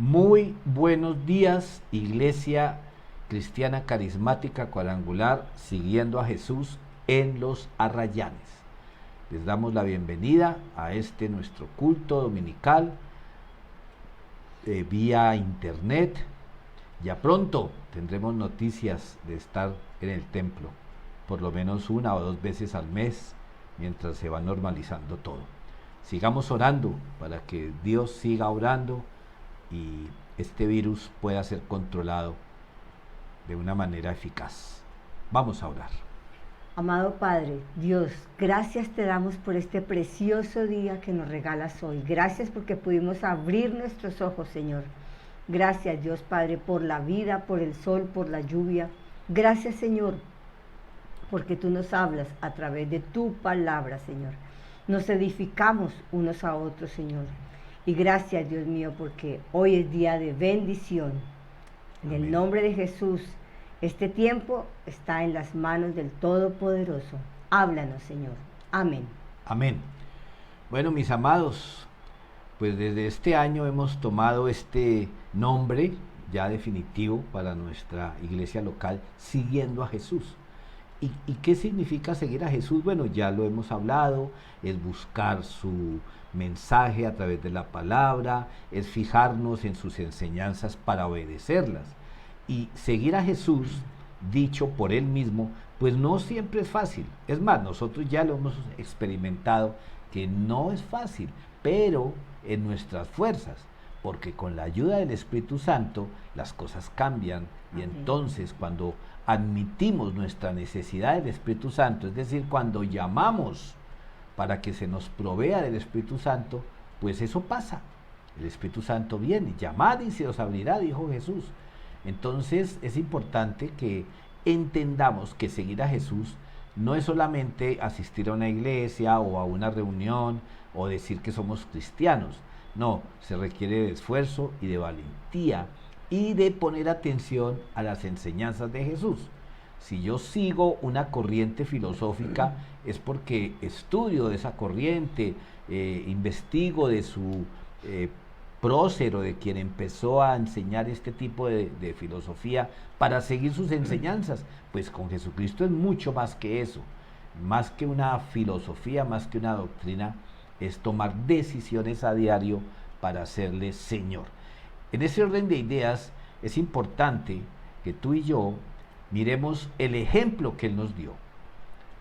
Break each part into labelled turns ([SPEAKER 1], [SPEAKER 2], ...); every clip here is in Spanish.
[SPEAKER 1] Muy buenos días, Iglesia Cristiana Carismática Cuadrangular, siguiendo a Jesús en los Arrayanes. Les damos la bienvenida a este nuestro culto dominical vía internet. Ya pronto tendremos noticias de estar en el templo, por lo menos 1 o 2 veces al mes, mientras se va normalizando todo. Sigamos orando para que Dios siga orando y este virus pueda ser controlado de una manera eficaz. Vamos a orar.
[SPEAKER 2] Amado Padre, Dios, gracias te damos por este precioso día que nos regalas hoy. Gracias porque pudimos abrir nuestros ojos, Señor. Gracias, Dios Padre, por la vida, por el sol, por la lluvia. Gracias, Señor, porque tú nos hablas a través de tu palabra, Señor. Nos edificamos unos a otros, Señor. Y gracias, Dios mío, porque hoy es día de bendición. En el nombre de Jesús, este tiempo está en las manos del Todopoderoso. Háblanos, Señor. Amén.
[SPEAKER 1] Amén. Bueno, mis amados, pues desde este año hemos tomado este nombre ya definitivo para nuestra iglesia local, siguiendo a Jesús. ¿Y qué significa seguir a Jesús? Bueno, ya lo hemos hablado, es buscar su mensaje a través de la palabra, es fijarnos en sus enseñanzas para obedecerlas. Y seguir a Jesús, dicho por él mismo, pues no siempre es fácil. Es más, nosotros ya lo hemos experimentado, que no es fácil, pero en nuestras fuerzas, porque con la ayuda del Espíritu Santo las cosas cambian. Y entonces cuando admitimos nuestra necesidad del Espíritu Santo, es decir, cuando llamamos para que se nos provea del Espíritu Santo, pues eso pasa. El Espíritu Santo viene, llamad y se os abrirá, dijo Jesús. Entonces es importante que entendamos que seguir a Jesús no es solamente asistir a una iglesia o a una reunión o decir que somos cristianos. No, se requiere de esfuerzo y de valentía y de poner atención a las enseñanzas de Jesús. Si yo sigo una corriente filosófica es porque estudio de esa corriente, investigo de su prócero, de quien empezó a enseñar este tipo de filosofía para seguir sus enseñanzas. Pues con Jesucristo es mucho más que eso, más que una filosofía, más que una doctrina, es tomar decisiones a diario para hacerle Señor. En ese orden de ideas es importante que tú y yo miremos el ejemplo que Él nos dio,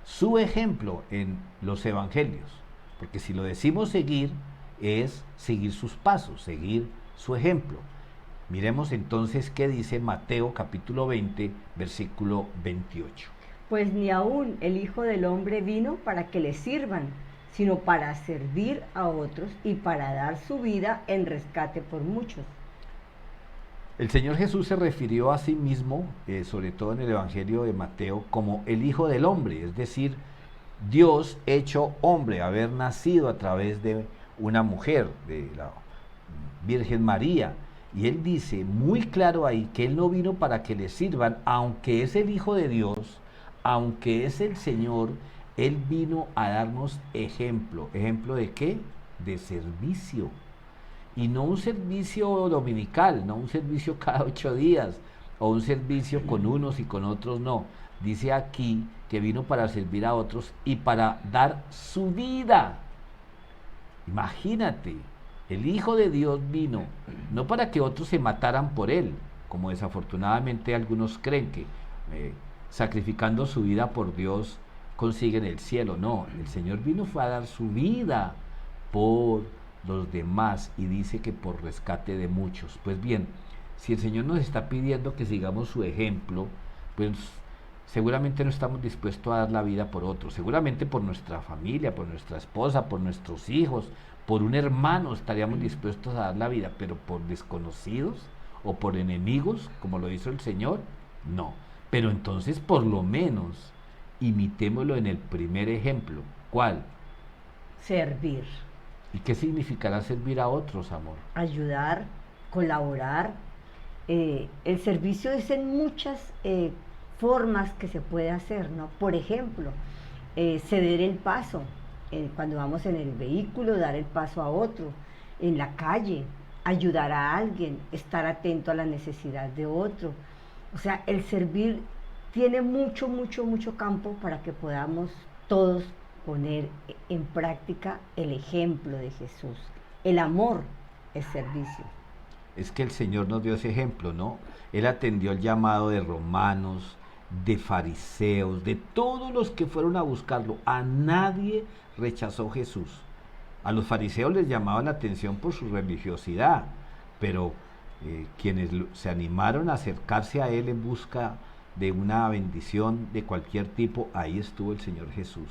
[SPEAKER 1] su ejemplo en los evangelios, porque si lo decimos seguir, es seguir sus pasos, seguir su ejemplo. Miremos entonces qué dice Mateo capítulo 20, versículo 28.
[SPEAKER 2] Pues ni aún el Hijo del Hombre vino para que le sirvan, sino para servir a otros y para dar su vida en rescate por muchos.
[SPEAKER 1] El Señor Jesús se refirió a sí mismo, sobre todo en el Evangelio de Mateo, como el Hijo del Hombre, es decir, Dios hecho hombre, haber nacido a través de una mujer, de la Virgen María. Y Él dice muy claro ahí que Él no vino para que le sirvan, aunque es el Hijo de Dios, aunque es el Señor, Él vino a darnos ejemplo. ¿Ejemplo de qué? De servicio. Y no un servicio dominical, no un servicio cada 8 días, o un servicio con unos y con otros, no. Dice aquí que vino para servir a otros y para dar su vida. Imagínate, el Hijo de Dios vino no para que otros se mataran por Él, como desafortunadamente algunos creen que sacrificando su vida por Dios consiguen el cielo. No, el Señor vino fue a dar su vida por los demás y dice que por rescate de muchos. Pues bien, si el Señor nos está pidiendo que sigamos su ejemplo, pues seguramente no estamos dispuestos a dar la vida por otros, seguramente por nuestra familia, por nuestra esposa, por nuestros hijos, por un hermano estaríamos dispuestos a dar la vida, pero por desconocidos o por enemigos, como lo hizo el Señor, no. Pero entonces por lo menos imitémoslo en el primer ejemplo. ¿Cuál?
[SPEAKER 2] Servir.
[SPEAKER 1] ¿Y qué significará servir a otros, amor?
[SPEAKER 2] Ayudar, colaborar. El servicio es en muchas formas que se puede hacer, ¿no? Por ejemplo, ceder el paso, cuando vamos en el vehículo, dar el paso a otro, en la calle, ayudar a alguien, estar atento a la necesidad de otro. O sea, el servir tiene mucho, mucho, mucho campo para que podamos todos poner en práctica el ejemplo de Jesús. El amor es servicio.
[SPEAKER 1] Es que el Señor nos dio ese ejemplo, ¿no? Él atendió el llamado de romanos, de fariseos, de todos los que fueron a buscarlo. A nadie rechazó Jesús. A los fariseos les llamaba la atención por su religiosidad, pero quienes se animaron a acercarse a Él en busca de una bendición de cualquier tipo, ahí estuvo el Señor Jesús.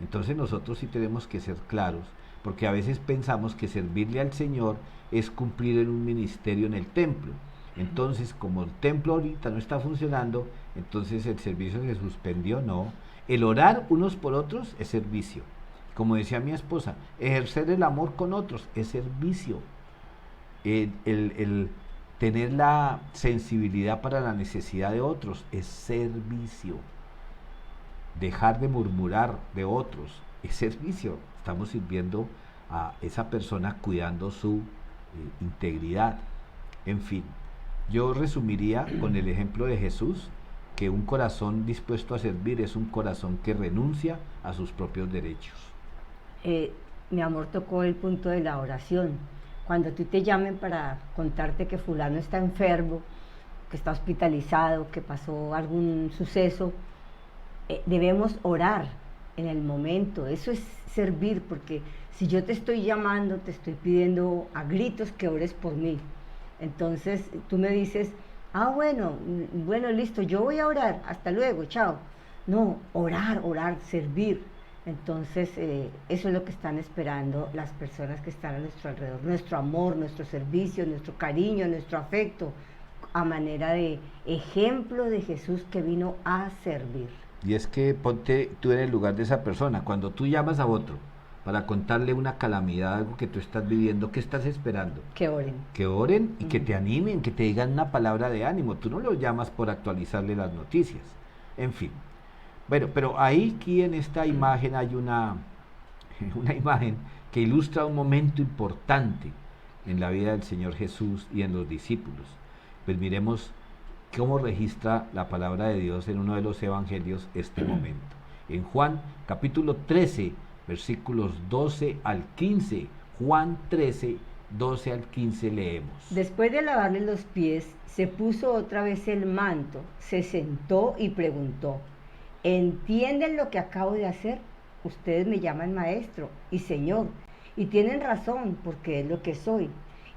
[SPEAKER 1] Entonces nosotros sí tenemos que ser claros, porque a veces pensamos que servirle al Señor es cumplir en un ministerio en el templo. Entonces, como el templo ahorita no está funcionando, entonces el servicio se suspendió. No, el orar unos por otros es servicio. Como decía mi esposa, ejercer el amor con otros es servicio. El tener la sensibilidad para la necesidad de otros es servicio. Dejar de murmurar de otros es servicio. Estamos sirviendo a esa persona cuidando su integridad. En fin, yo resumiría con el ejemplo de Jesús que un corazón dispuesto a servir es un corazón que renuncia a sus propios derechos.
[SPEAKER 2] Mi amor tocó el punto de la oración. Cuando tú te llamen para contarte que fulano está enfermo, que está hospitalizado, que pasó algún suceso, debemos orar en el momento. Eso es servir, porque si yo te estoy llamando, te estoy pidiendo a gritos que ores por mí. Entonces tú me dices, bueno, listo, yo voy a orar, hasta luego, chao. No, orar, servir. Entonces eso es lo que están esperando las personas que están a nuestro alrededor, nuestro amor, nuestro servicio, nuestro cariño, nuestro afecto, a manera de ejemplo de Jesús que vino a servir.
[SPEAKER 1] Y es que ponte tú en el lugar de esa persona. Cuando tú llamas a otro para contarle una calamidad, algo que tú estás viviendo, ¿qué estás esperando?
[SPEAKER 2] Que oren.
[SPEAKER 1] Que oren y que te animen, que te digan una palabra de ánimo. Tú no lo llamas por actualizarle las noticias. En fin. Bueno, pero ahí aquí en esta imagen hay una imagen que ilustra un momento importante en la vida del Señor Jesús y en los discípulos. Pues miremos cómo registra la palabra de Dios en uno de los evangelios este momento. En Juan capítulo 13, versículos 12 al 15, Juan 13, 12 al 15 leemos.
[SPEAKER 2] Después de lavarle los pies, se puso otra vez el manto, se sentó y preguntó, ¿entienden lo que acabo de hacer? Ustedes me llaman maestro y señor, y tienen razón porque es lo que soy.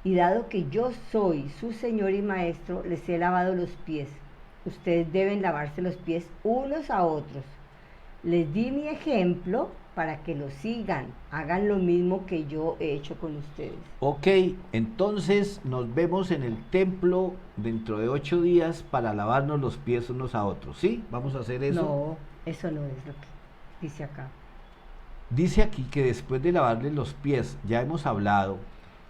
[SPEAKER 2] Y dado que yo soy su señor y maestro, les he lavado los pies. Ustedes deben lavarse los pies unos a otros. Les di mi ejemplo para que lo sigan, hagan lo mismo que yo he hecho con ustedes.
[SPEAKER 1] Ok, entonces nos vemos en el templo dentro de 8 días para lavarnos los pies unos a otros, ¿sí? ¿Vamos a hacer eso?
[SPEAKER 2] No, eso no es lo que dice acá.
[SPEAKER 1] Dice aquí que después de lavarle los pies, ya hemos hablado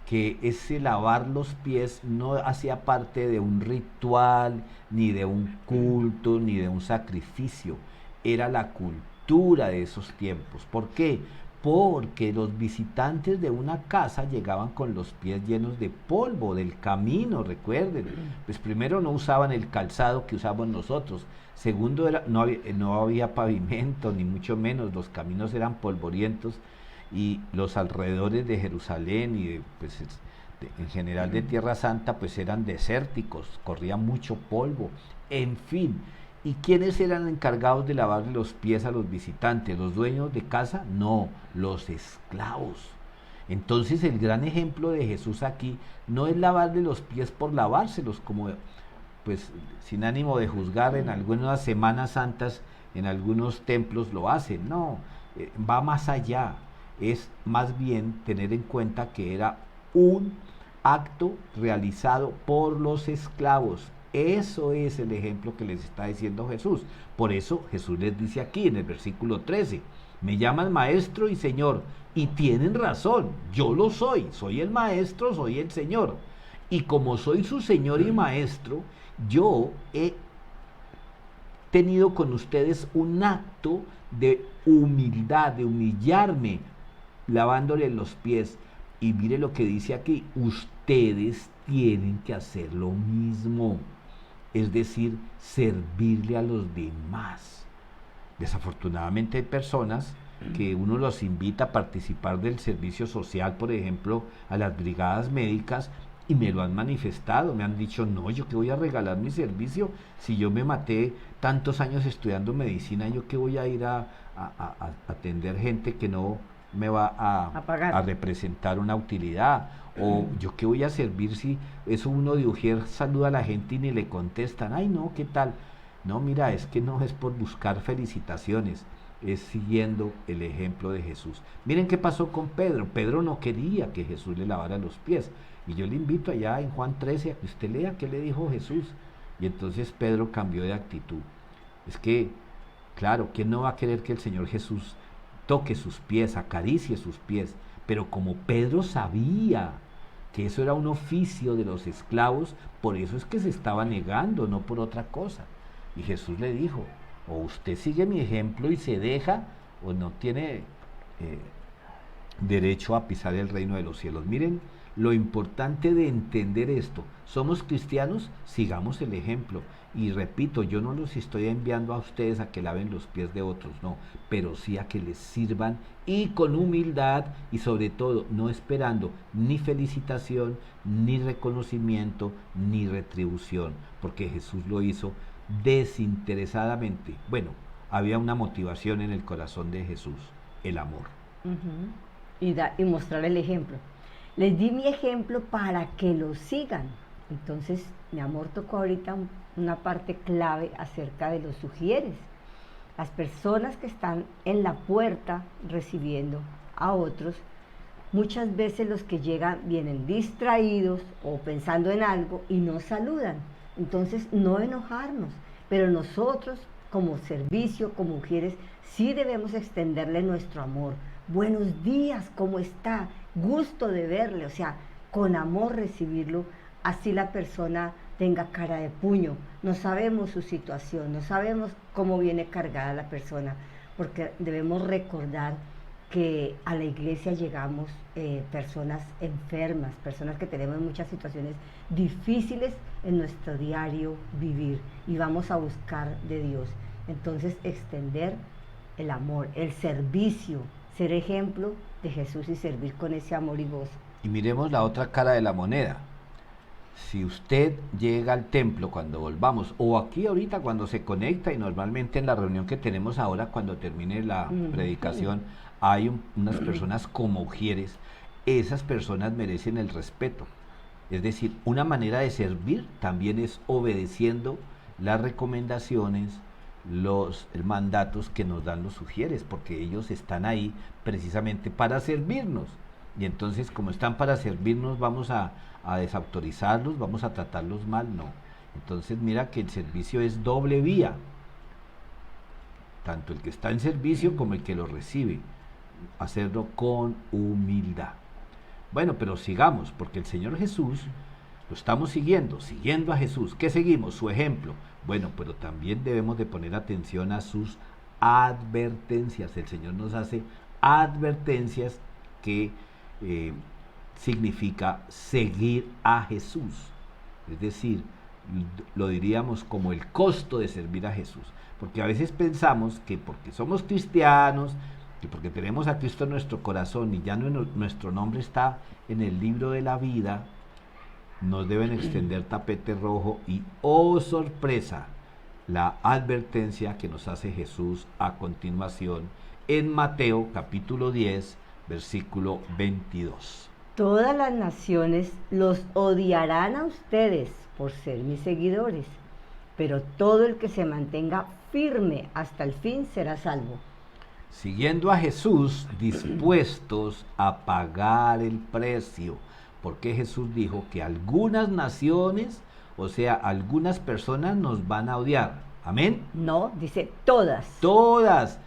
[SPEAKER 1] que ese lavar los pies no hacía parte de un ritual, ni de un culto, ni de un sacrificio, era la cultura de esos tiempos. ¿Por qué? Porque los visitantes de una casa llegaban con los pies llenos de polvo del camino, recuerden. Pues primero no usaban el calzado que usamos nosotros. Segundo, no había pavimento, ni mucho menos, los caminos eran polvorientos y los alrededores de Jerusalén y en general de Tierra Santa pues eran desérticos, corría mucho polvo, en fin. ¿Y quiénes eran encargados de lavarle los pies a los visitantes? ¿Los dueños de casa? No, los esclavos. Entonces el gran ejemplo de Jesús aquí no es lavarle los pies por lavárselos, como pues sin ánimo de juzgar, en algunas Semanas Santas, en algunos templos lo hacen. No, va más allá. Es más bien tener en cuenta que era un acto realizado por los esclavos. Eso es el ejemplo que les está diciendo Jesús. Por eso Jesús les dice aquí en el versículo 13, me llaman maestro y señor, y tienen razón, yo lo soy el maestro, soy el señor. Y como soy su señor y maestro, yo he tenido con ustedes un acto de humildad, de humillarme, lavándole los pies. Y mire lo que dice aquí, ustedes tienen que hacer lo mismo, es decir, servirle a los demás. Desafortunadamente hay personas que uno los invita a participar del servicio social, por ejemplo, a las brigadas médicas, y me lo han manifestado, me han dicho, no, yo qué voy a regalar mi servicio, si yo me maté tantos años estudiando medicina, yo qué voy a ir a atender gente que no me va
[SPEAKER 2] pagar.
[SPEAKER 1] a representar una utilidad, o yo qué voy a servir si eso uno de ujier saluda a la gente y ni le contestan, ay no, ¿qué tal? No, mira, es que no es por buscar felicitaciones, es siguiendo el ejemplo de Jesús. Miren qué pasó con Pedro. Pedro no quería que Jesús le lavara los pies. Y yo le invito allá en Juan 13 a que usted lea qué le dijo Jesús. Y entonces Pedro cambió de actitud. Es que, claro, ¿quién no va a querer que el Señor Jesús toque sus pies, acaricie sus pies? Pero como Pedro sabía que eso era un oficio de los esclavos, por eso es que se estaba negando, no por otra cosa. Y Jesús le dijo, o usted sigue mi ejemplo y se deja, o no tiene derecho a pisar el reino de los cielos. Miren lo importante de entender esto. Somos cristianos, sigamos el ejemplo. Y repito, yo no los estoy enviando a ustedes a que laven los pies de otros, no, pero sí a que les sirvan y con humildad y sobre todo no esperando ni felicitación, ni reconocimiento, ni retribución, porque Jesús lo hizo desinteresadamente. Bueno, había una motivación en el corazón de Jesús, el amor.
[SPEAKER 2] Y mostrar el ejemplo. Les di mi ejemplo para que lo sigan. Entonces, mi amor tocó ahorita una parte clave acerca de los sugieres. Las personas que están en la puerta recibiendo a otros, muchas veces los que llegan vienen distraídos o pensando en algo y no saludan. Entonces, no enojarnos, pero nosotros como servicio, como mujeres, sí debemos extenderle nuestro amor. Buenos días, ¿cómo está? Gusto de verle, o sea, con amor recibirlo, así la persona tenga cara de puño. No sabemos su situación, no sabemos cómo viene cargada la persona, porque debemos recordar que a la iglesia llegamos personas enfermas, personas que tenemos muchas situaciones difíciles en nuestro diario vivir y vamos a buscar de Dios. Entonces, extender el amor, el servicio, ser ejemplo de Jesús y servir con ese amor y gozo.
[SPEAKER 1] Y miremos la otra cara de la moneda. Si usted llega al templo cuando volvamos, o aquí ahorita cuando se conecta, y normalmente en la reunión que tenemos ahora, cuando termine la predicación, hay unas personas como ujieres, esas personas merecen el respeto. Es decir, una manera de servir también es obedeciendo las recomendaciones, los mandatos que nos dan los ujieres, porque ellos están ahí precisamente para servirnos. Y entonces, como están para servirnos, vamos a desautorizarlos, vamos a tratarlos mal, no. Entonces mira que el servicio es doble vía, tanto el que está en servicio como el que lo recibe, hacerlo con humildad. Bueno, pero sigamos, porque el Señor Jesús lo estamos siguiendo a Jesús. ¿Qué seguimos? Su ejemplo. Bueno, pero también debemos de poner atención a sus advertencias. El Señor nos hace advertencias que significa seguir a Jesús. Es decir, lo diríamos como el costo de servir a Jesús. Porque a veces pensamos que porque somos cristianos, que porque tenemos a Cristo en nuestro corazón y ya nuestro nombre está en el libro de la vida, nos deben extender tapete rojo y, oh sorpresa, la advertencia que nos hace Jesús a continuación en Mateo capítulo 10, versículo 22.
[SPEAKER 2] Todas las naciones los odiarán a ustedes por ser mis seguidores, pero todo el que se mantenga firme hasta el fin será salvo.
[SPEAKER 1] Siguiendo a Jesús, dispuestos a pagar el precio, porque Jesús dijo que algunas naciones, o sea, algunas personas nos van a odiar. ¿Amén?
[SPEAKER 2] No, dice todas.
[SPEAKER 1] Todas.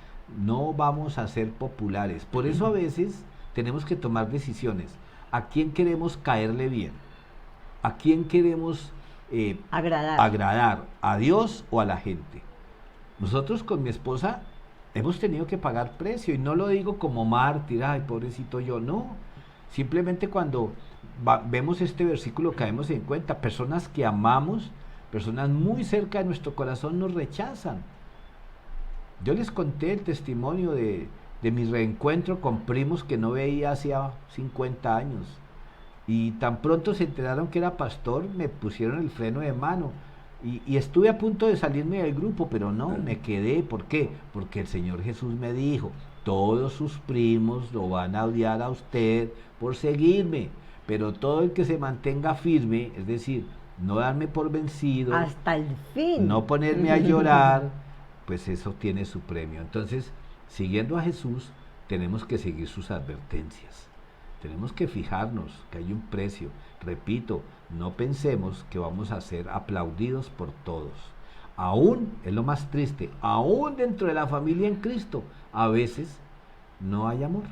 [SPEAKER 1] No vamos a ser populares. Por eso a veces tenemos que tomar decisiones. ¿A quién queremos caerle bien? ¿A quién queremos agradar? ¿A Dios o a la gente? Nosotros con mi esposa hemos tenido que pagar precio, y no lo digo como mártir, ay, pobrecito yo, no. Simplemente cuando vemos este versículo caemos en cuenta, personas que amamos, personas muy cerca de nuestro corazón nos rechazan. Yo les conté el testimonio de mi reencuentro con primos que no veía hacía 50 años. Y tan pronto se enteraron que era pastor, me pusieron el freno de mano. Y estuve a punto de salirme del grupo, pero no, me quedé. ¿Por qué? Porque el Señor Jesús me dijo, todos sus primos lo van a odiar a usted por seguirme, pero todo el que se mantenga firme, es decir, no darme por vencido,
[SPEAKER 2] hasta el fin.
[SPEAKER 1] no ponerme a llorar, pues eso tiene su premio. Entonces, siguiendo a Jesús, tenemos que seguir sus advertencias. Tenemos que fijarnos que hay un precio. Repito, no pensemos que vamos a ser aplaudidos por todos. Aún, es lo más triste, aún dentro de la familia en Cristo, a veces no hay amor.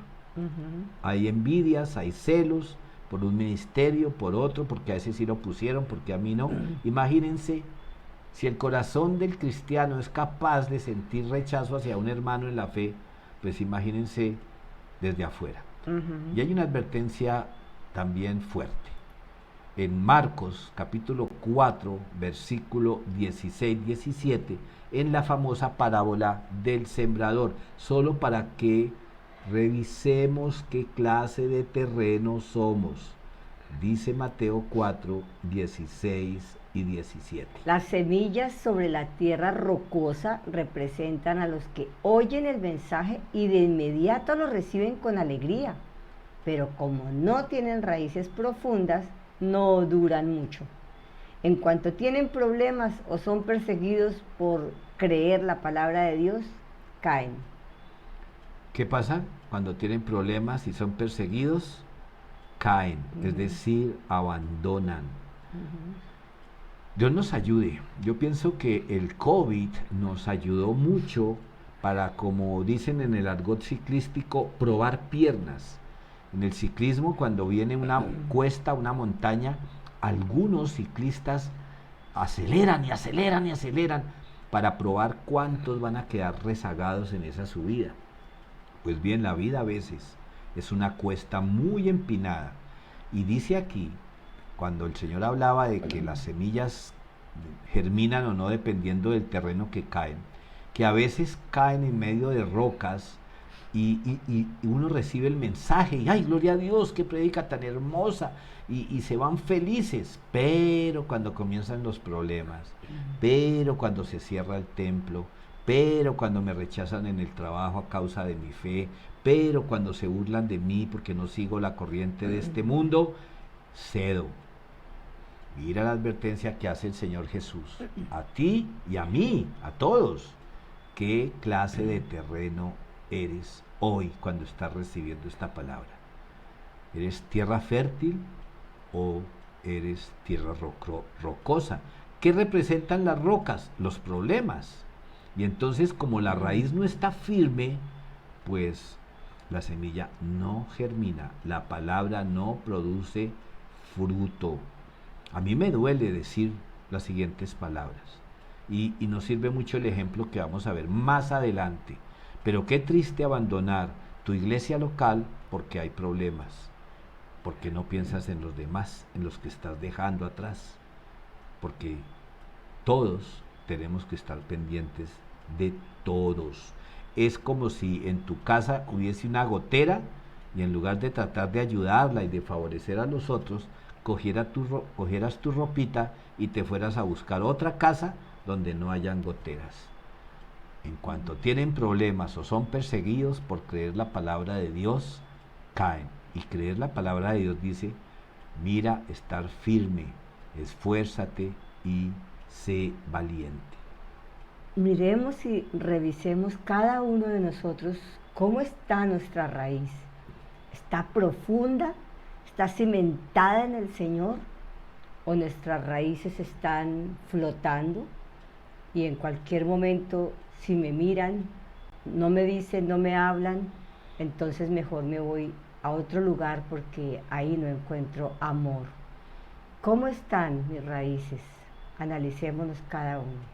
[SPEAKER 1] Hay envidias, hay celos por un ministerio, por otro, porque a ese sí lo pusieron, porque a mí no. Imagínense, si el corazón del cristiano es capaz de sentir rechazo hacia un hermano en la fe, pues imagínense desde afuera. Y hay una advertencia también fuerte. En Marcos capítulo 4, versículo 16-17, en la famosa parábola del sembrador, solo para que revisemos qué clase de terreno somos. Dice Mateo 4, 16 y 17.
[SPEAKER 2] Las semillas sobre la tierra rocosa representan a los que oyen el mensaje y de inmediato lo reciben con alegría, pero como no tienen raíces profundas, no duran mucho. En cuanto tienen problemas o son perseguidos por creer la palabra de Dios, caen.
[SPEAKER 1] ¿Qué pasa cuando tienen problemas y son perseguidos? Caen, es decir, abandonan. Dios nos ayude. Yo pienso que el COVID nos ayudó mucho para, como dicen en el argot ciclístico, probar piernas. En el ciclismo, cuando viene una cuesta, una montaña, algunos ciclistas aceleran y aceleran y aceleran para probar cuántos van a quedar rezagados en esa subida. Pues bien, la vida a veces es una cuesta muy empinada. Y dice aquí, cuando el Señor hablaba de que las semillas germinan o no dependiendo del terreno que caen, que a veces caen en medio de rocas y uno recibe el mensaje y ¡ay, gloria a Dios, qué predica tan hermosa! Y se van felices, pero cuando comienzan los problemas, pero cuando se cierra el templo, pero cuando me rechazan en el trabajo a causa de mi fe, pero cuando se burlan de mí porque no sigo la corriente de este mundo, cedo. Mira la advertencia que hace el Señor Jesús, a ti y a mí, a todos. ¿Qué clase de terreno eres hoy cuando estás recibiendo esta palabra? ¿Eres tierra fértil o eres tierra rocosa? ¿Qué representan las rocas? Los problemas. Y entonces, como la raíz no está firme, pues la semilla no germina, la palabra no produce fruto. A mí me duele decir las siguientes palabras y nos sirve mucho el ejemplo que vamos a ver más adelante. Pero qué triste abandonar tu iglesia local porque hay problemas, porque no piensas en los demás, en los que estás dejando atrás, porque todos tenemos que estar pendientes de todos. Es como si en tu casa hubiese una gotera y en lugar de tratar de ayudarla y de favorecer a los otros, cogieras tu ropita y te fueras a buscar otra casa donde no hayan goteras. En cuanto tienen problemas o son perseguidos por creer la palabra de Dios, caen. Y creer la palabra de Dios dice, mira, estar firme, esfuérzate y sé valiente.
[SPEAKER 2] Miremos y revisemos cada uno de nosotros cómo está nuestra raíz. ¿Está profunda? ¿Está cimentada en el Señor? ¿O nuestras raíces están flotando? Y en cualquier momento, si me miran, no me dicen, no me hablan, entonces mejor me voy a otro lugar porque ahí no encuentro amor. ¿Cómo están mis raíces? Analicémonos cada uno.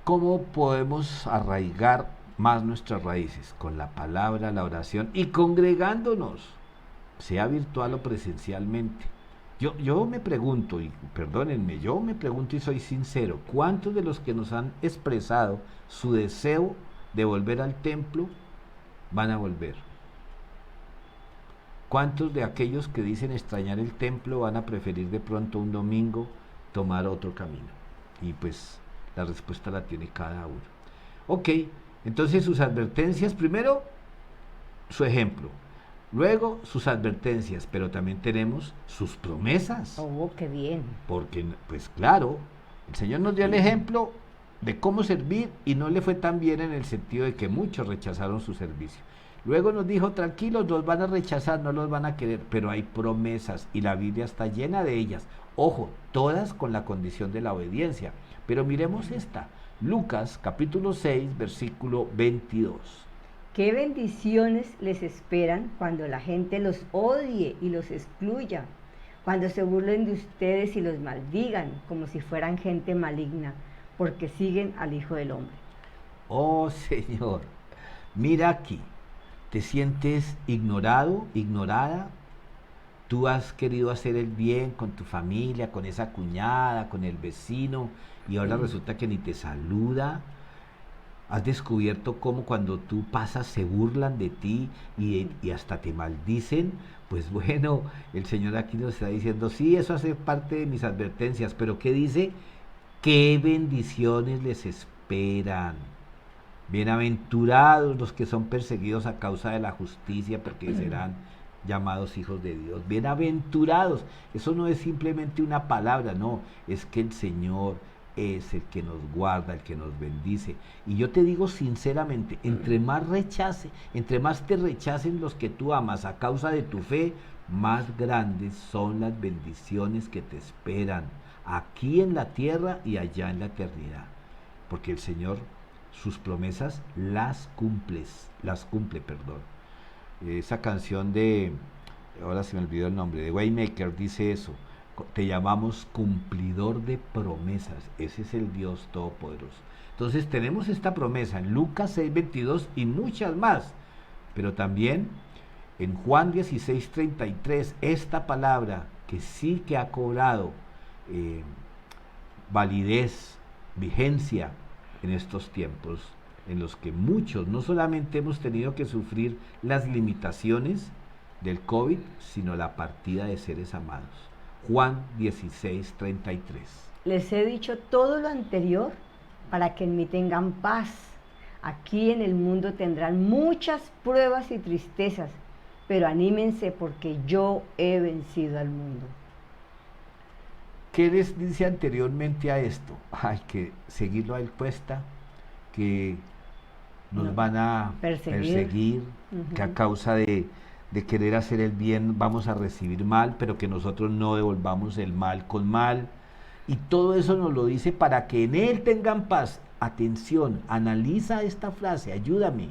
[SPEAKER 1] ¿Cómo podemos arraigar más nuestras raíces? Con la palabra, la oración y congregándonos. sea virtual o presencialmente. Yo me pregunto, y perdónenme, yo me pregunto y soy sincero, ¿cuántos de los que nos han expresado su deseo de volver al templo van a volver? ¿Cuántos de aquellos que dicen extrañar el templo van a preferir de pronto un domingo tomar otro camino? Y pues la respuesta la tiene cada uno. Ok, entonces sus advertencias, primero su ejemplo, luego sus advertencias, pero también tenemos sus promesas.
[SPEAKER 2] Oh, qué bien.
[SPEAKER 1] Porque, pues claro, el Señor nos dio el ejemplo de cómo servir y no le fue tan bien en el sentido de que muchos rechazaron su servicio. Luego nos dijo, tranquilos, los van a rechazar, no los van a querer, pero hay promesas y la Biblia está llena de ellas. Ojo, todas con la condición de la obediencia. Pero miremos esta, Lucas capítulo 6, versículo 22.
[SPEAKER 2] Qué bendiciones les esperan cuando la gente los odie y los excluya, cuando se burlen de ustedes y los maldigan como si fueran gente maligna, porque siguen al Hijo del Hombre.
[SPEAKER 1] Oh Señor, mira aquí, ¿te sientes ignorado, ignorada? Tú has querido hacer el bien con tu familia, con esa cuñada, con el vecino, y ahora resulta que ni te saluda. Has descubierto cómo cuando tú pasas se burlan de ti y hasta te maldicen. Pues bueno, el Señor aquí nos está diciendo, sí, eso hace parte de mis advertencias, pero ¿qué dice? ¿Qué bendiciones les esperan? Bienaventurados los que son perseguidos a causa de la justicia, porque serán llamados hijos de Dios. Bienaventurados. Eso no es simplemente una palabra, no, es que el Señor es el que nos guarda, el que nos bendice. Y yo te digo sinceramente, entre más te rechacen los que tú amas a causa de tu fe, más grandes son las bendiciones que te esperan aquí en la tierra y allá en la eternidad. Porque el Señor sus promesas las cumple, perdón. Esa canción ahora se me olvidó el nombre, de Waymaker dice eso, te llamamos cumplidor de promesas, ese es el Dios Todopoderoso. Entonces tenemos esta promesa en Lucas 6:22 y muchas más, pero también en Juan 16:33, esta palabra que sí que ha cobrado validez, vigencia en estos tiempos en los que muchos no solamente hemos tenido que sufrir las limitaciones del COVID, sino la partida de seres amados. Juan 16:33.
[SPEAKER 2] Les he dicho todo lo anterior para que en mí tengan paz. Aquí en el mundo tendrán muchas pruebas y tristezas, pero anímense porque yo he vencido al mundo.
[SPEAKER 1] ¿Qué les dice anteriormente a esto? Hay que seguirlo a él cuesta, que nos van a perseguir, que a causa de querer hacer el bien vamos a recibir mal, pero que nosotros no devolvamos el mal con mal. Y todo eso nos lo dice para que en él tengan paz. Atención, analiza esta frase, ayúdame.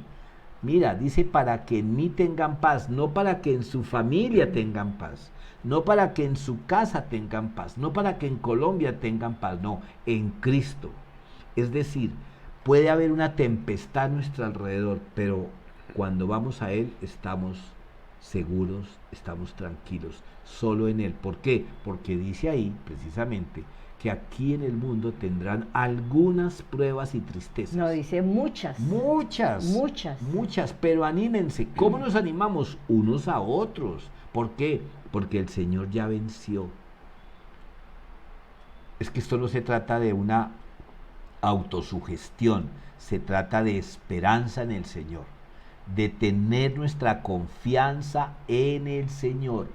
[SPEAKER 1] Mira, dice para que en mí tengan paz, no para que en su familia tengan paz, no para que en su casa tengan paz, no para que en Colombia tengan paz, no, en Cristo. Es decir, puede haber una tempestad a nuestro alrededor, pero cuando vamos a Él estamos seguros, estamos tranquilos, solo en Él. ¿Por qué? Porque dice ahí, precisamente, que aquí en el mundo tendrán algunas pruebas y tristezas.
[SPEAKER 2] No, dice muchas.
[SPEAKER 1] Muchas, pero anímense. ¿Cómo nos animamos? Unos a otros. ¿Por qué? Porque el Señor ya venció. Es que esto no se trata de una autosugestión, se trata de esperanza en el Señor, de tener nuestra confianza en el Señor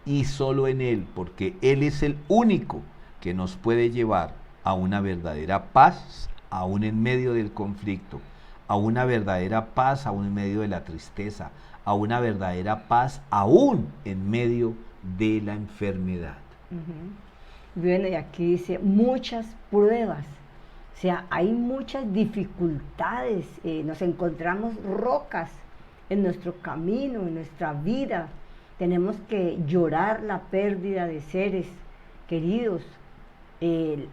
[SPEAKER 1] y solo en Él, porque Él es el único que nos puede llevar a una verdadera paz, aún en medio del conflicto, a una verdadera paz, aún en medio de la tristeza, a una verdadera paz, aún en medio de la enfermedad.
[SPEAKER 2] Bueno, y aquí dice muchas pruebas, o sea, hay muchas dificultades, nos encontramos rocas en nuestro camino, en nuestra vida, tenemos que llorar la pérdida de seres queridos, el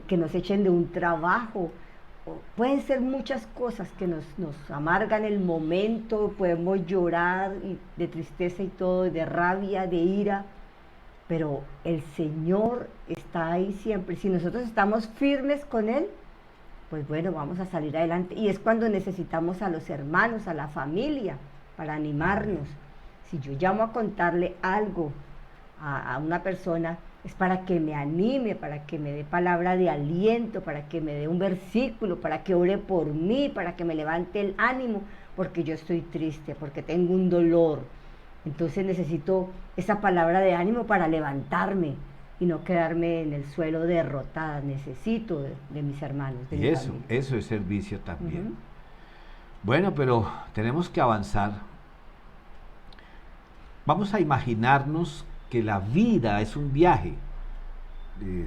[SPEAKER 2] que nos echen de un trabajo, pueden ser muchas cosas que nos amargan el momento, podemos llorar de tristeza y todo, de rabia, de ira, pero el Señor está ahí siempre. Si nosotros estamos firmes con Él, pues bueno, vamos a salir adelante. Y es cuando necesitamos a los hermanos, a la familia, para animarnos. Si yo llamo a contarle algo a una persona, es para que me anime, para que me dé palabra de aliento, para que me dé un versículo, para que ore por mí, para que me levante el ánimo, porque yo estoy triste, porque tengo un dolor. Entonces necesito esa palabra de ánimo para levantarme y no quedarme en el suelo derrotada. Necesito de mis hermanos, de
[SPEAKER 1] Y
[SPEAKER 2] mi
[SPEAKER 1] eso,
[SPEAKER 2] familia.
[SPEAKER 1] eso es servicio también. Bueno, pero tenemos que avanzar. Vamos a imaginarnos que la vida es un viaje.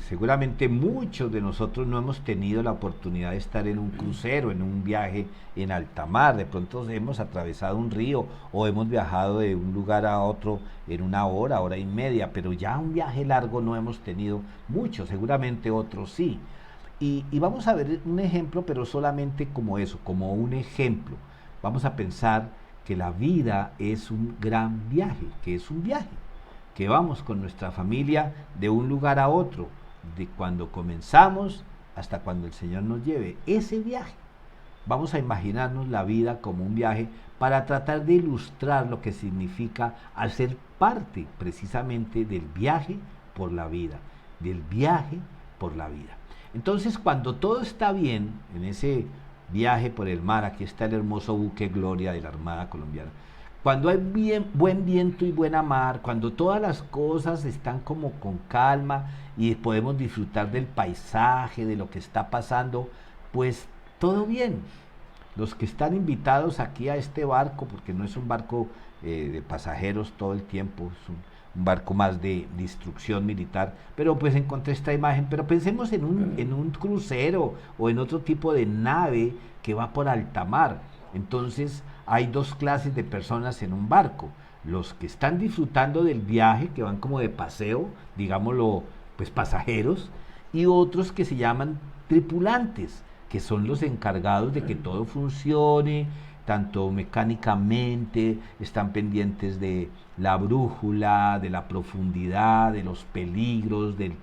[SPEAKER 1] Seguramente muchos de nosotros no hemos tenido la oportunidad de estar en un crucero, en un viaje en alta mar. De pronto hemos atravesado un río o hemos viajado de un lugar a otro en una hora, hora y media, pero ya un viaje largo no hemos tenido mucho, seguramente otros sí. Y vamos a ver un ejemplo, pero solamente como eso, como un ejemplo. Vamos a pensar que la vida es un gran viaje, que es un viaje, que vamos con nuestra familia de un lugar a otro, de cuando comenzamos hasta cuando el Señor nos lleve. Ese viaje, vamos a imaginarnos la vida como un viaje para tratar de ilustrar lo que significa hacer parte precisamente del viaje por la vida, del viaje por la vida. Entonces, cuando todo está bien en ese viaje por el mar, aquí está el hermoso buque Gloria de la Armada Colombiana, cuando hay buen viento y buena mar, cuando todas las cosas están como con calma y podemos disfrutar del paisaje, de lo que está pasando, pues todo bien. Los que están invitados aquí a este barco, porque no es un barco de pasajeros todo el tiempo, es un barco más de instrucción militar, pero pues encontré esta imagen, pero pensemos en un crucero o en otro tipo de nave que va por alta mar. Entonces hay dos clases de personas en un barco: los que están disfrutando del viaje, que van como de paseo, digámoslo, pues pasajeros, y otros que se llaman tripulantes, que son los encargados de que todo funcione, tanto mecánicamente, están pendientes de la brújula, de la profundidad, de los peligros, del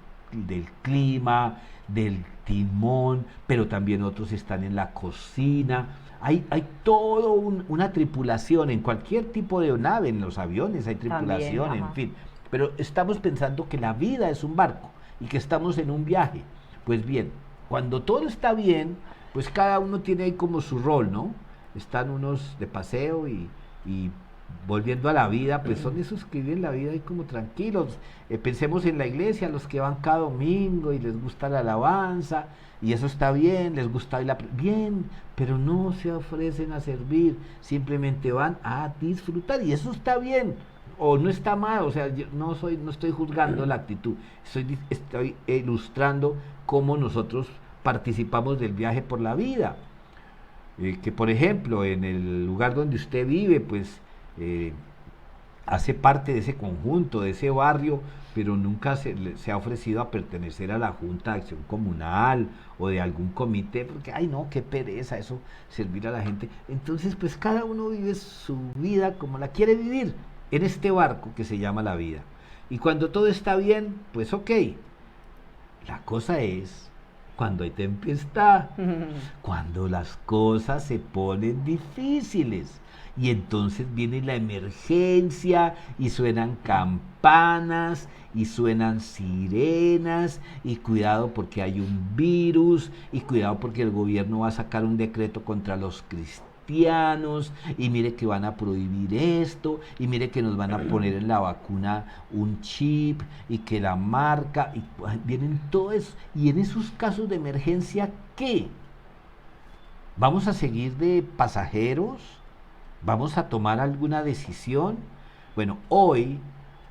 [SPEAKER 1] clima, del timón, pero también otros están en la cocina. Hay todo una tripulación en cualquier tipo de nave, en los aviones hay tripulación,
[SPEAKER 2] También,
[SPEAKER 1] en fin. Pero estamos pensando que la vida es un barco y que estamos en un viaje. Pues bien, cuando todo está bien, pues cada uno tiene ahí como su rol, ¿no? Están unos de paseo y volviendo a la vida, pues son esos que viven la vida ahí como tranquilos. Pensemos en la iglesia, los que van cada domingo y les gusta la alabanza, y eso está bien, les gusta bien, pero no se ofrecen a servir, simplemente van a disfrutar, y eso está bien, o no está mal. O sea, yo no estoy juzgando la actitud, estoy ilustrando cómo nosotros participamos del viaje por la vida. Que por ejemplo en el lugar donde usted vive, pues hace parte de ese conjunto, de ese barrio, pero nunca se ha ofrecido a pertenecer a la Junta de Acción Comunal o de algún comité, porque, ay no, qué pereza eso, servir a la gente. Entonces, pues cada uno vive su vida como la quiere vivir, en este barco que se llama la vida. Y cuando todo está bien, pues ok. La cosa es cuando hay tempestad, cuando las cosas se ponen difíciles. Y entonces viene la emergencia y suenan campanas y suenan sirenas, y cuidado porque hay un virus, y cuidado porque el gobierno va a sacar un decreto contra los cristianos, y mire que van a prohibir esto, y mire que nos van a poner en la vacuna un chip, y que la marca, y vienen todo eso. Y en esos casos de emergencia, ¿qué? ¿Vamos a seguir de pasajeros? ¿Vamos a tomar alguna decisión? Bueno, hoy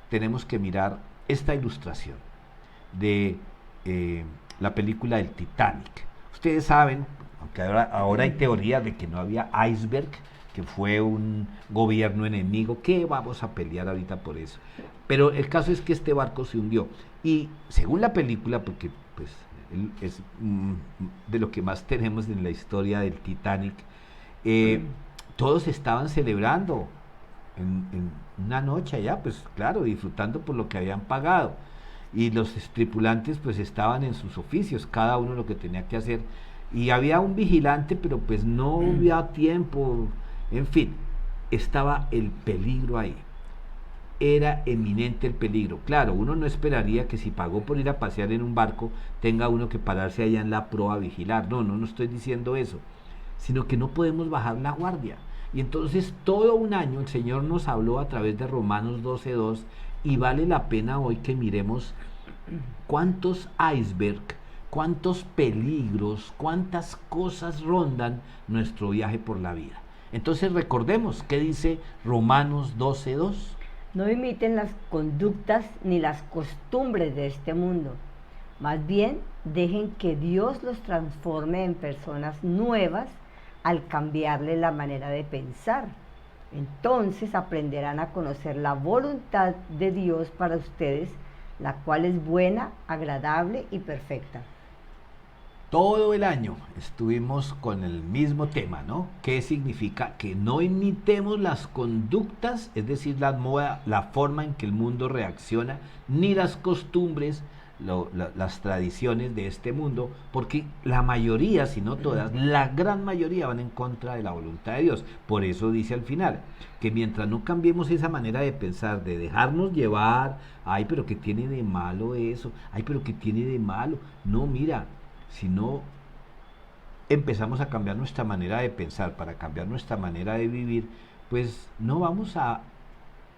[SPEAKER 1] tenemos que mirar esta ilustración de la película del Titanic. Ustedes saben, aunque ahora hay teorías de que no había iceberg, que fue un gobierno enemigo, que vamos a pelear ahorita por eso. Pero el caso es que este barco se hundió. Y según la película, porque pues es de lo que más tenemos en la historia del Titanic. Todos estaban celebrando en una noche allá, pues claro, disfrutando por lo que habían pagado. Y los tripulantes pues estaban en sus oficios, cada uno lo que tenía que hacer. Y había un vigilante, pero pues no había tiempo, en fin, estaba el peligro ahí. Era eminente el peligro. Claro, uno no esperaría que si pagó por ir a pasear en un barco, tenga uno que pararse allá en la proa a vigilar. No estoy diciendo eso, sino que no podemos bajar la guardia. Y entonces todo un año el Señor nos habló a través de Romanos 12:2, y vale la pena hoy que miremos cuántos icebergs, cuántos peligros, cuántas cosas rondan nuestro viaje por la vida. Entonces recordemos qué dice Romanos 12:2.
[SPEAKER 2] No imiten las conductas ni las costumbres de este mundo. Más bien, dejen que Dios los transforme en personas nuevas al cambiarle la manera de pensar. Entonces aprenderán a conocer la voluntad de Dios para ustedes, la cual es buena, agradable y perfecta.
[SPEAKER 1] Todo el año estuvimos con el mismo tema, ¿no? ¿Qué significa? Que no imitemos las conductas, es decir, la forma en que el mundo reacciona, ni las costumbres, las tradiciones de este mundo, porque la mayoría, si no todas, la gran mayoría van en contra de la voluntad de Dios. Por eso dice al final, que mientras no cambiemos esa manera de pensar, de dejarnos llevar, ay, pero ¿qué tiene de malo eso? Ay, pero ¿qué tiene de malo? No, mira, si no empezamos a cambiar nuestra manera de pensar para cambiar nuestra manera de vivir, pues no vamos a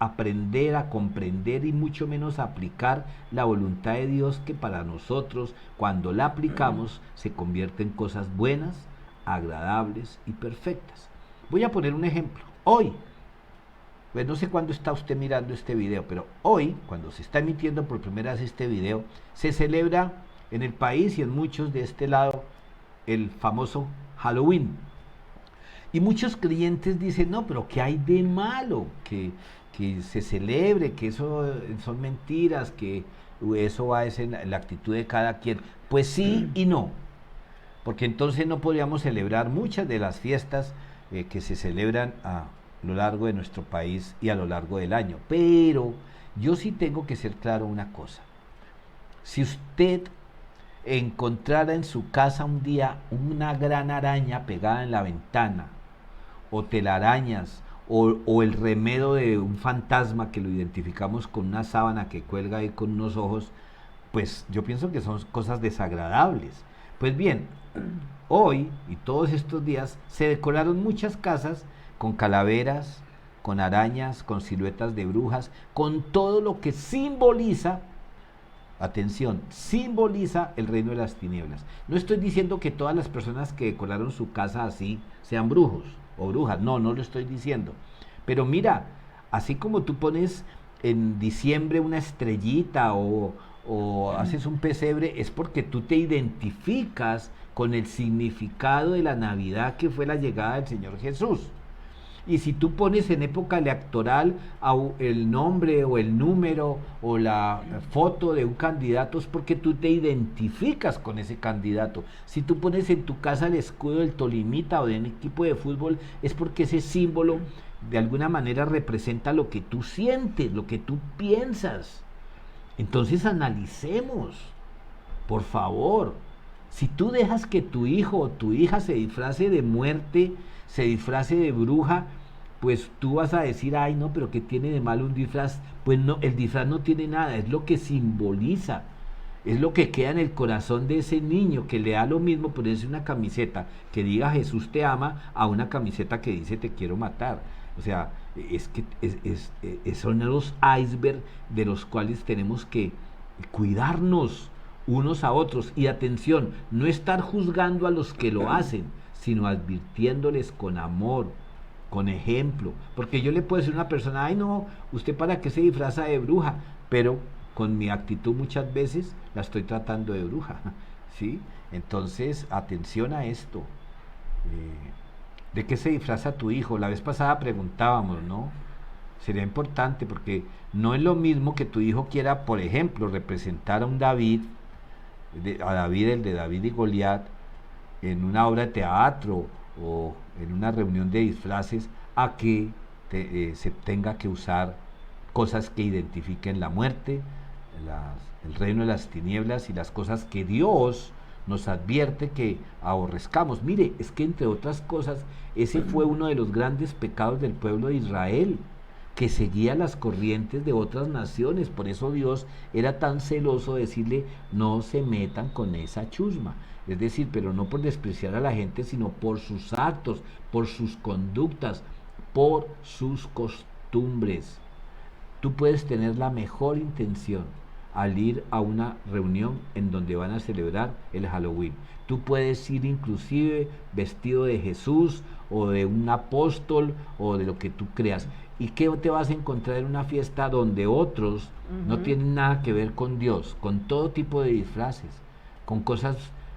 [SPEAKER 1] aprender a comprender y mucho menos a aplicar la voluntad de Dios, que para nosotros, cuando la aplicamos, se convierte en cosas buenas, agradables y perfectas. Voy a poner un ejemplo. Hoy, pues no sé cuándo está usted mirando este video, pero hoy, cuando se está emitiendo por primera vez este video, se celebra en el país y en muchos de este lado el famoso Halloween. Y muchos creyentes dicen, no, pero ¿qué hay de malo? Que se celebre, que eso son mentiras, que eso va en la actitud de cada quien. Pues sí y no, porque entonces no podríamos celebrar muchas de las fiestas que se celebran a lo largo de nuestro país y a lo largo del año. Pero yo sí tengo que ser claro una cosa. Si usted encontrara en su casa un día una gran araña pegada en la ventana, o telarañas, o el remedo de un fantasma que lo identificamos con una sábana que cuelga ahí con unos ojos, pues yo pienso que son cosas desagradables. Pues bien, hoy y todos estos días se decoraron muchas casas con calaveras, con arañas, con siluetas de brujas, con todo lo que simboliza, atención, simboliza el reino de las tinieblas. No estoy diciendo que todas las personas que decoraron su casa así sean brujos o brujas, no lo estoy diciendo. Pero mira, así como tú pones en diciembre una estrellita o haces un pesebre, es porque tú te identificas con el significado de la Navidad, que fue la llegada del Señor Jesús. Y si tú pones en época electoral el nombre o el número o la foto de un candidato, es porque tú te identificas con ese candidato. Si tú pones en tu casa el escudo del Tolimita o de un equipo de fútbol, es porque ese símbolo de alguna manera representa lo que tú sientes, lo que tú piensas. Entonces analicemos, por favor. Si tú dejas que tu hijo o tu hija se disfrace de muerte, se disfrace de bruja, pues tú vas a decir, ay no, pero ¿qué tiene de malo un disfraz? Pues no, el disfraz no tiene nada, es lo que simboliza, es lo que queda en el corazón de ese niño, que le da lo mismo ponerse una camiseta que diga Jesús te ama a una camiseta que dice te quiero matar. O sea, es que son los icebergs de los cuales tenemos que cuidarnos unos a otros. Y atención, no estar juzgando a los que lo hacen, sino advirtiéndoles con amor, con ejemplo. Porque yo le puedo decir a una persona, ay no, ¿usted para qué se disfraza de bruja? Pero con mi actitud muchas veces la estoy tratando de bruja, ¿sí? Entonces, atención a esto. ¿De qué se disfraza tu hijo? La vez pasada preguntábamos, ¿no? Sería importante porque no es lo mismo que tu hijo quiera, por ejemplo, representar a un David a David, el de David y Goliat, en una obra de teatro o en una reunión de disfraces, a que se tenga que usar cosas que identifiquen la muerte, el reino de las tinieblas y las cosas que Dios nos advierte que aborrezcamos. Mire, es que entre otras cosas, ese fue uno de los grandes pecados del pueblo de Israel, que seguía las corrientes de otras naciones. Por eso Dios era tan celoso de decirle, no se metan con esa chusma. Es decir, pero no por despreciar a la gente, sino por sus actos, por sus conductas, por sus costumbres. Tú puedes tener la mejor intención al ir a una reunión en donde van a celebrar el Halloween. Tú puedes ir inclusive vestido de Jesús o de un apóstol o de lo que tú creas. ¿Y qué te vas a encontrar en una fiesta donde otros no tienen nada que ver con Dios, con todo tipo de disfraces, con cosas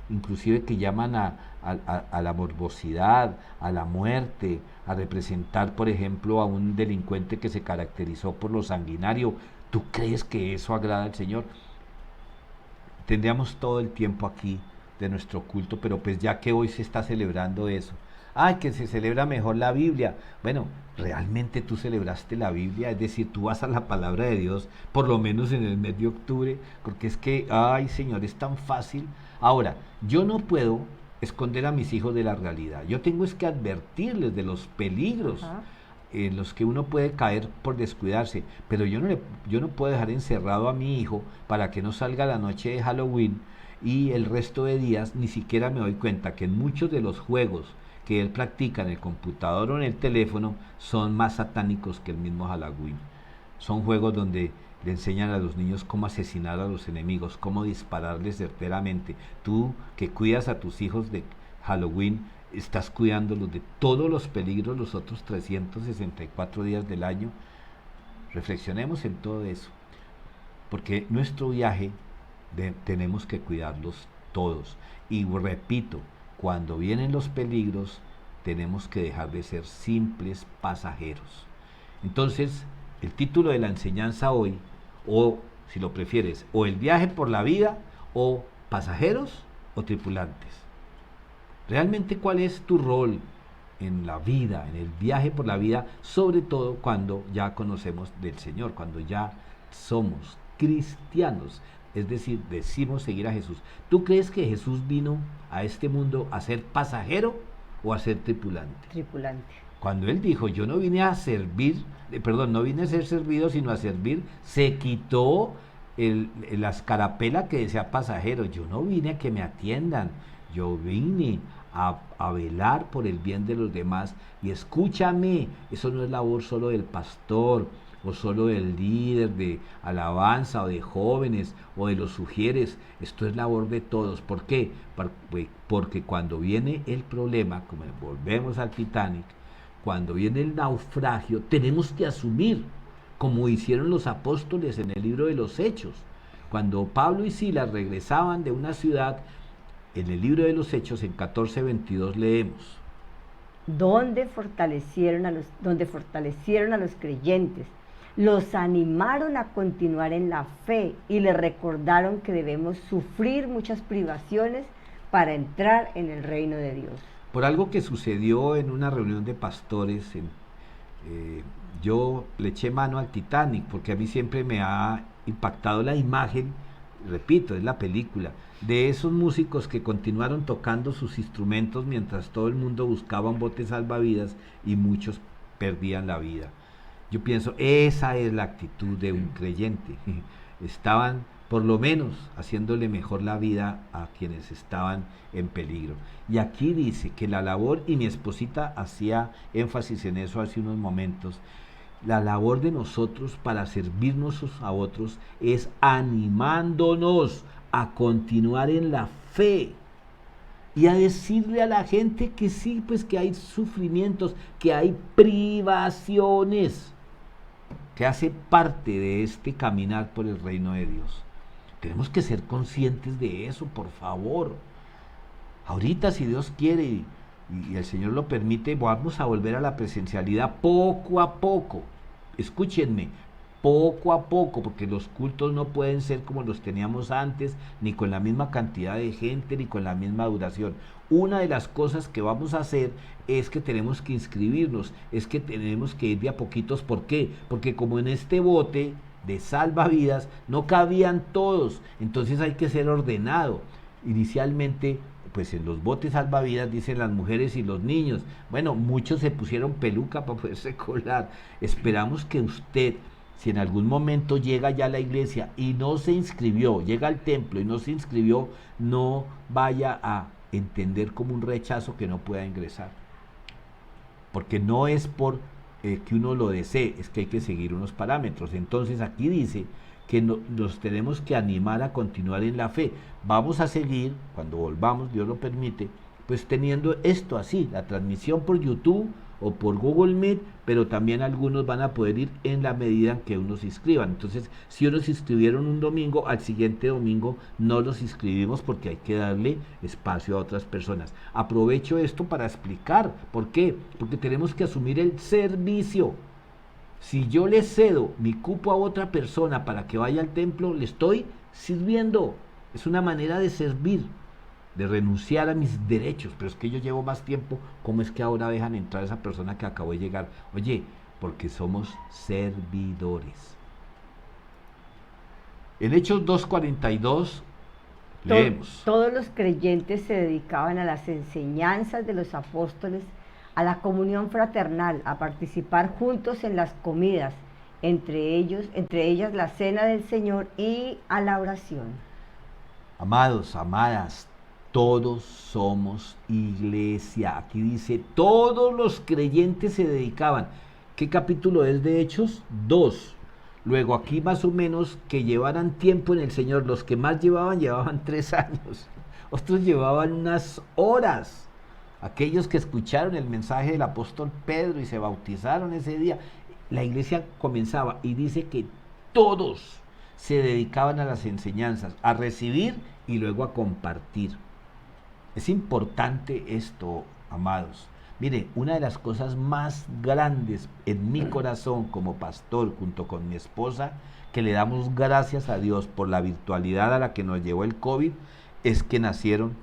[SPEAKER 1] inclusive que llaman a la morbosidad, a la muerte, a representar, por ejemplo, a un delincuente que se caracterizó por lo sanguinario? ¿Tú crees que eso agrada al Señor? Tendríamos todo el tiempo aquí de nuestro culto, pero pues ya que hoy se está celebrando eso, ay, que se celebra mejor la Biblia. Bueno, ¿realmente tú celebraste la Biblia? Es decir, tú vas a la palabra de Dios, por lo menos en el mes de octubre, porque es que, ay, Señor, es tan fácil. Ahora, yo no puedo esconder a mis hijos de la realidad. Yo tengo es que advertirles de los peligros en los que uno puede caer por descuidarse, pero yo no puedo dejar encerrado a mi hijo para que no salga la noche de Halloween y el resto de días ni siquiera me doy cuenta que en muchos de los juegos que él practica en el computador o en el teléfono son más satánicos que el mismo Halloween. Son juegos donde le enseñan a los niños cómo asesinar a los enemigos, cómo dispararles certeramente. Tú que cuidas a tus hijos de Halloween, estás cuidándolos de todos los peligros los otros 364 días del año. Reflexionemos en todo eso, porque nuestro viaje tenemos que cuidarlos todos. Y repito, cuando vienen los peligros, tenemos que dejar de ser simples pasajeros. Entonces, el título de la enseñanza hoy, o si lo prefieres, o el viaje por la vida, o pasajeros o tripulantes. Realmente, ¿cuál es tu rol en la vida, en el viaje por la vida, sobre todo cuando ya conocemos del Señor, cuando ya somos cristianos? Es decir, decimos seguir a Jesús. ¿Tú crees que Jesús vino a este mundo a ser pasajero o a ser tripulante?
[SPEAKER 2] Tripulante.
[SPEAKER 1] Cuando Él dijo, yo no vine a servir, no vine a ser servido, sino a servir, se quitó la escarapela que decía pasajero. Yo no vine a que me atiendan, yo vine a velar por el bien de los demás. Y escúchame, eso no es labor solo del pastor, o solo del líder de alabanza, o de jóvenes, o de los sugieres. Esto es labor de todos. ¿Por qué? Porque cuando viene el problema, como volvemos al Titanic, cuando viene el naufragio, tenemos que asumir, como hicieron los apóstoles en el libro de los Hechos. Cuando Pablo y Silas regresaban de una ciudad, en el libro de los Hechos, en 14:22 leemos:
[SPEAKER 2] donde fortalecieron a los creyentes, los animaron a continuar en la fe y les recordaron que debemos sufrir muchas privaciones para entrar en el reino de Dios.
[SPEAKER 1] Por algo que sucedió en una reunión de pastores, yo le eché mano al Titanic, porque a mí siempre me ha impactado la imagen, repito, es la película, de esos músicos que continuaron tocando sus instrumentos mientras todo el mundo buscaba un bote salvavidas y muchos perdían la vida. Yo pienso, esa es la actitud de un creyente. Estaban por lo menos haciéndole mejor la vida a quienes estaban en peligro. Y aquí dice que la labor, y mi esposita hacía énfasis en eso hace unos momentos, la labor de nosotros para servirnos a otros es animándonos a continuar en la fe y a decirle a la gente que sí, pues que hay sufrimientos, que hay privaciones, que hace parte de este caminar por el reino de Dios. Tenemos que ser conscientes de eso, por favor. Ahorita, si Dios quiere y el Señor lo permite, vamos a volver a la presencialidad poco a poco. Escúchenme, poco a poco, porque los cultos no pueden ser como los teníamos antes, ni con la misma cantidad de gente, ni con la misma duración. Una de las cosas que vamos a hacer es que tenemos que inscribirnos, es que tenemos que ir de a poquitos. ¿Por qué? Porque como en este bote de salvavidas no cabían todos, entonces hay que ser ordenado. Inicialmente, pues en los botes salvavidas dicen las mujeres y los niños. Bueno, muchos se pusieron peluca para poderse colar. Esperamos que usted, si en algún momento llega ya a la iglesia y no se inscribió, llega al templo y no se inscribió, no vaya a entender como un rechazo que no pueda ingresar. Porque no es por que uno lo desee, es que hay que seguir unos parámetros. Entonces aquí dice que nos tenemos que animar a continuar en la fe. Vamos a seguir, cuando volvamos, Dios lo permite, pues teniendo esto así, la transmisión por YouTube o por Google Meet, pero también algunos van a poder ir en la medida en que unos se inscriban. Entonces, si unos se inscribieron un domingo, al siguiente domingo no los inscribimos porque hay que darle espacio a otras personas. Aprovecho esto para explicar por qué, porque tenemos que asumir el servicio. Si yo le cedo mi cupo a otra persona para que vaya al templo, le estoy sirviendo. Es una manera de servir, de renunciar a mis derechos. Pero es que yo llevo más tiempo, ¿cómo es que ahora dejan entrar a esa persona que acabó de llegar? Oye, porque somos servidores. En Hechos 2:42 leemos.
[SPEAKER 2] Todos los creyentes se dedicaban a las enseñanzas de los apóstoles, a la comunión fraternal, a participar juntos en las comidas, entre ellas la cena del Señor y a la oración.
[SPEAKER 1] Amados, amadas, todos somos iglesia. Aquí dice, todos los creyentes se dedicaban. ¿Qué capítulo es de Hechos? 2. Luego aquí más o menos que llevaran tiempo en el Señor. Los que más llevaban 3 años. Otros llevaban unas horas. Aquellos que escucharon el mensaje del apóstol Pedro y se bautizaron ese día. La iglesia comenzaba y dice que todos se dedicaban a las enseñanzas, a recibir y luego a compartir. Es importante esto, amados. Mire, una de las cosas más grandes en mi corazón como pastor, junto con mi esposa, que le damos gracias a Dios por la virtualidad a la que nos llevó el COVID, es que nacieron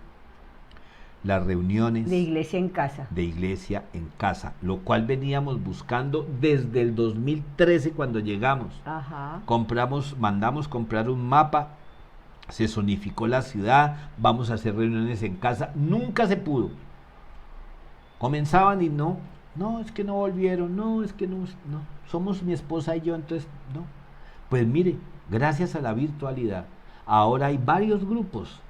[SPEAKER 1] las reuniones
[SPEAKER 2] de iglesia en
[SPEAKER 1] casa, lo cual veníamos buscando desde el 2013 cuando llegamos.
[SPEAKER 2] Ajá.
[SPEAKER 1] Mandamos comprar un mapa, se zonificó la ciudad, vamos a hacer reuniones en casa, nunca se pudo. Comenzaban y no, es que no volvieron, no, es que no, somos mi esposa y yo, entonces no. Pues mire, gracias a la virtualidad, ahora hay varios grupos.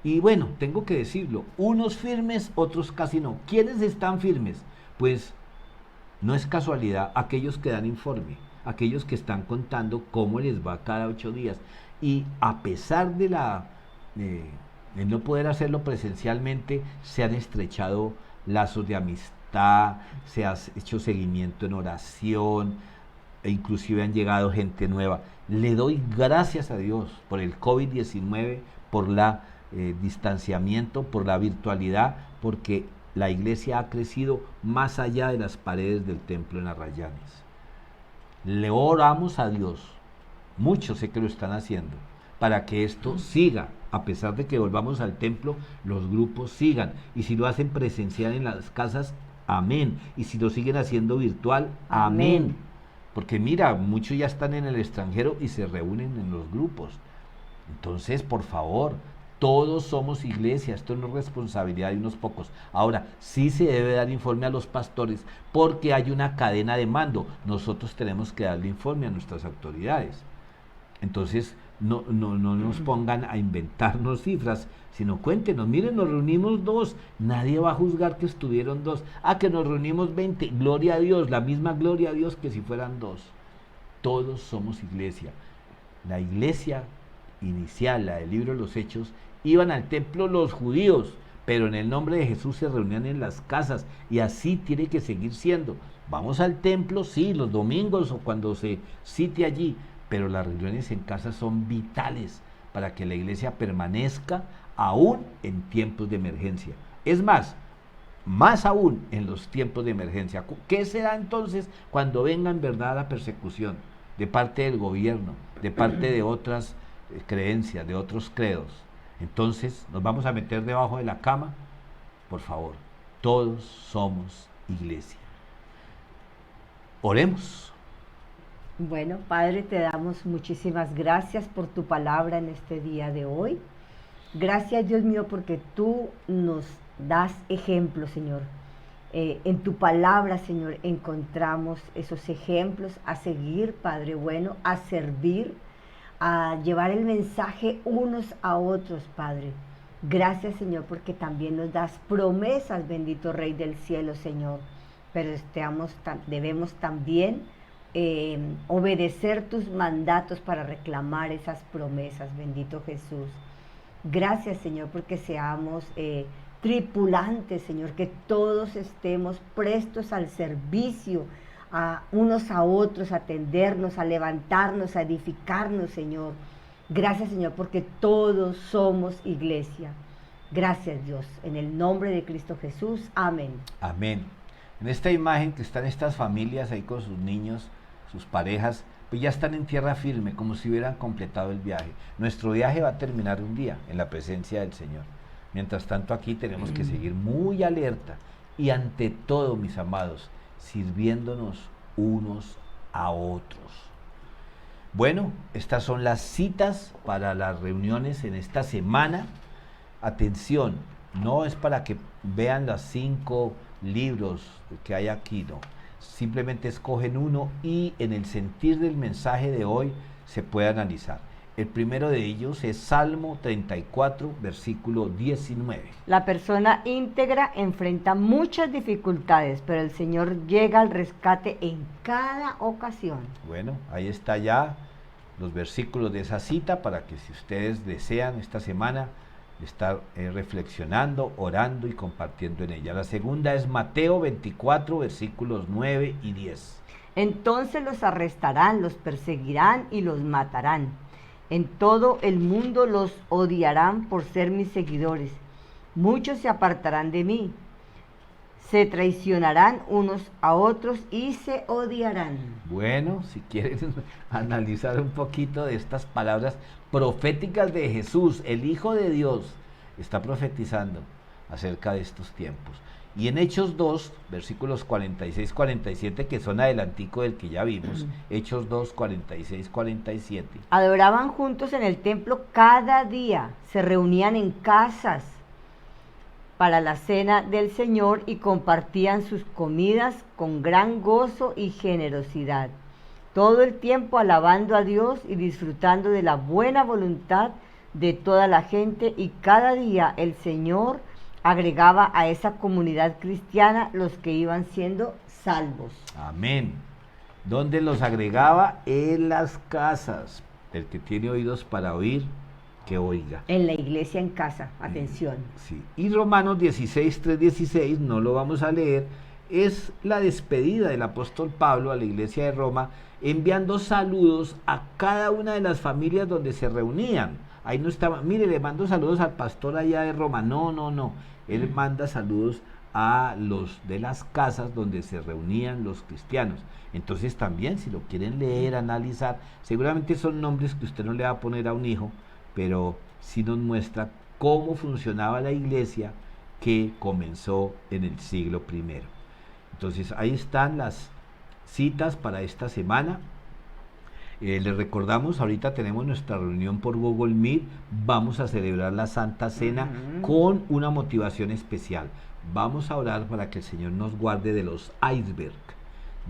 [SPEAKER 1] Y bueno, tengo que decirlo, unos firmes, otros casi no. ¿Quiénes están firmes? Pues no es casualidad, aquellos que dan informe, aquellos que están contando cómo les va cada 8 días. Y a pesar de de no poder hacerlo presencialmente, se han estrechado lazos de amistad, se ha hecho seguimiento en oración, e inclusive han llegado gente nueva. Le doy gracias a Dios por el COVID-19, por la distanciamiento, por la virtualidad, porque la iglesia ha crecido más allá de las paredes del templo en Arrayanes. Le oramos a Dios, muchos sé que lo están haciendo, para que esto siga, a pesar de que volvamos al templo, los grupos sigan, y si lo hacen presencial en las casas, amén, y si lo siguen haciendo virtual, amén. Porque mira, muchos ya están en el extranjero y se reúnen en los grupos. Entonces, por favor, todos somos iglesia, esto no es responsabilidad de unos pocos. Ahora, sí se debe dar informe a los pastores porque hay una cadena de mando. Nosotros tenemos que darle informe a nuestras autoridades. Entonces, no nos pongan a inventarnos cifras, sino cuéntenos, miren, nos reunimos 2, nadie va a juzgar que estuvieron 2. Que nos reunimos 20, gloria a Dios, la misma gloria a Dios que si fueran 2. Todos somos iglesia. La iglesia inicial, la del libro de los Hechos, iban al templo los judíos, pero en el nombre de Jesús se reunían en las casas, y así tiene que seguir siendo. Vamos al templo, sí, los domingos o cuando se cite allí, pero las reuniones en casa son vitales para que la iglesia permanezca aún en tiempos de emergencia. Es más aún en los tiempos de emergencia. ¿Qué será entonces cuando venga en verdad la persecución? de parte del gobierno, de parte de otras creencias, de otros credos. Entonces, ¿nos vamos a meter debajo de la cama? Por favor, todos somos iglesia. Oremos.
[SPEAKER 2] Bueno, Padre, te damos muchísimas gracias por tu palabra en este día de hoy. Gracias, Dios mío, porque tú nos das ejemplos, Señor. En tu palabra, Señor, encontramos esos ejemplos a seguir, Padre bueno, a servir, a llevar el mensaje unos a otros, Padre. Gracias, Señor, porque también nos das promesas, bendito Rey del cielo, Señor. Pero debemos también obedecer tus mandatos para reclamar esas promesas, bendito Jesús. Gracias, Señor, porque seamos tripulantes, Señor, que todos estemos prestos al servicio, a unos a otros, a atendernos, a levantarnos, a edificarnos, Señor. Gracias, Señor, porque todos somos iglesia. Gracias, Dios, en el nombre de Cristo Jesús. Amén.
[SPEAKER 1] Amén. En esta imagen que están estas familias ahí con sus niños, sus parejas, pues ya están en tierra firme, como si hubieran completado el viaje. Nuestro viaje va a terminar un día en la presencia del Señor. Mientras tanto, aquí tenemos que seguir muy alerta y ante todo, mis amados, sirviéndonos unos a otros. Bueno, estas son las citas para las reuniones en esta semana. Atención, no es para que vean los 5 libros que hay aquí, no. Simplemente escogen uno y en el sentir del mensaje de hoy se puede analizar. El primero de ellos es Salmo 34, versículo 19.
[SPEAKER 2] La persona íntegra enfrenta muchas dificultades, pero el Señor llega al rescate en cada ocasión.
[SPEAKER 1] Bueno, ahí está ya los versículos de esa cita para que si ustedes desean esta semana estar reflexionando, orando y compartiendo en ella. La segunda es Mateo 24, versículos 9 y 10.
[SPEAKER 2] Entonces los arrestarán, los perseguirán y los matarán. En todo el mundo los odiarán por ser mis seguidores. Muchos se apartarán de mí. Se traicionarán unos a otros y se odiarán.
[SPEAKER 1] Bueno, si quieren analizar un poquito de estas palabras proféticas de Jesús, el Hijo de Dios, está profetizando acerca de estos tiempos. Y en Hechos 2, versículos 46-47, que son adelantico del que ya vimos, Hechos 2, 46-47.
[SPEAKER 2] Adoraban juntos en el templo cada día, se reunían en casas para la cena del Señor y compartían sus comidas con gran gozo y generosidad, todo el tiempo alabando a Dios y disfrutando de la buena voluntad de toda la gente, y cada día el Señor agregaba a esa comunidad cristiana los que iban siendo salvos.
[SPEAKER 1] Amén. ¿Dónde los agregaba? En las casas. El que tiene oídos para oír, que oiga.
[SPEAKER 2] En la iglesia en casa, atención.
[SPEAKER 1] Sí. Y Romanos 16, 3, 16, no lo vamos a leer, es la despedida del apóstol Pablo a la iglesia de Roma, enviando saludos a cada una de las familias donde se reunían. Ahí no estaba, mire, le mando saludos al pastor allá de Roma. No. Él manda saludos a los de las casas donde se reunían los cristianos. Entonces también, si lo quieren leer, analizar, seguramente son nombres que usted no le va a poner a un hijo, pero sí nos muestra cómo funcionaba la iglesia que comenzó en el siglo I. Entonces ahí están las citas para esta semana. Les recordamos, ahorita tenemos nuestra reunión por Google Meet, vamos a celebrar la Santa Cena con una motivación especial. Vamos a orar para que el Señor nos guarde de los icebergs,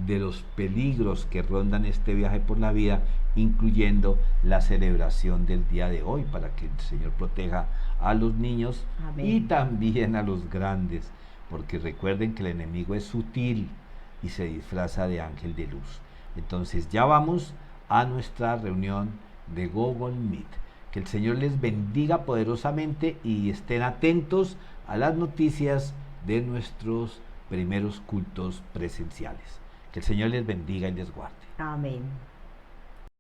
[SPEAKER 1] de los peligros que rondan este viaje por la vida, incluyendo la celebración del día de hoy, para que el Señor proteja a los niños. Amén. Y también a los grandes, porque recuerden que el enemigo es sutil y se disfraza de ángel de luz. Entonces ya vamos a nuestra reunión de Google Meet. Que el Señor les bendiga poderosamente y estén atentos a las noticias de nuestros primeros cultos presenciales. Que el Señor les bendiga y les guarde.
[SPEAKER 2] Amén.